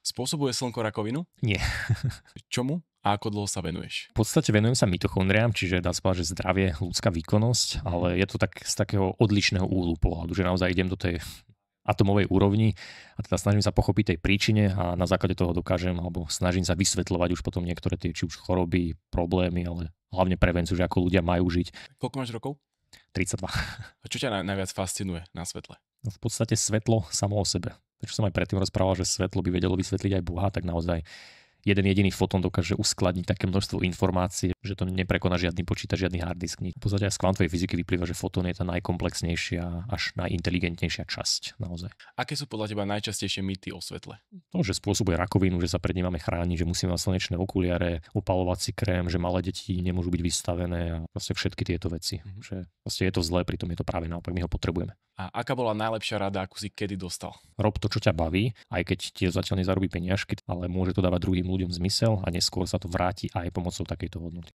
Spôsobuje slnko rakovinu? Nie. Čomu a ako dlho sa venuješ? V podstate venujem sa mitochondriám, čiže dá sa povedať, že zdravie, ľudská výkonnosť, ale je to tak z takého odlišného úhlu pohľadu, že naozaj idem do tej atomovej úrovni a teda snažím sa pochopiť tej príčine a na základe toho dokážem alebo snažím sa vysvetľovať už potom niektoré tie či už choroby, problémy, ale hlavne prevenciu, že ako ľudia majú žiť. Koľko máš rokov? 32. A čo ťa najviac fascinuje na svetle? No v podstate svetlo samo o sebe. Prečo som aj predtým rozprával, že svetlo by vedelo vysvetliť aj Boha, tak naozaj jeden jediný fotón dokáže uskladniť také množstvo informácií, že to neprekoná žiadny počítač, žiadny hard disk. V podstate aj z kvantovej fyziky vyplýva, že fotón je tá najkomplexnejšia až najinteligentnejšia časť naozaj. Aké sú podľa teba najčastejšie mýty o svetle? To, že spôsobuje rakovinu, že sa pred ním máme chrániť, že musíme mať slnečné okuliare, opalovací krém, že malé deti nemôžu byť vystavené a proste všetky tieto veci. Že proste je to zlé, pritom je to práve naopak, my ho potrebujeme. A aká bola najlepšia rada, akú si kedy dostal? Rob to, čo ťa baví, aj keď ti zatiaľ nezarobí peniažky, ale môže to dávať druhým ľuďom zmysel a neskôr sa to vráti aj pomocou takejto hodnoty.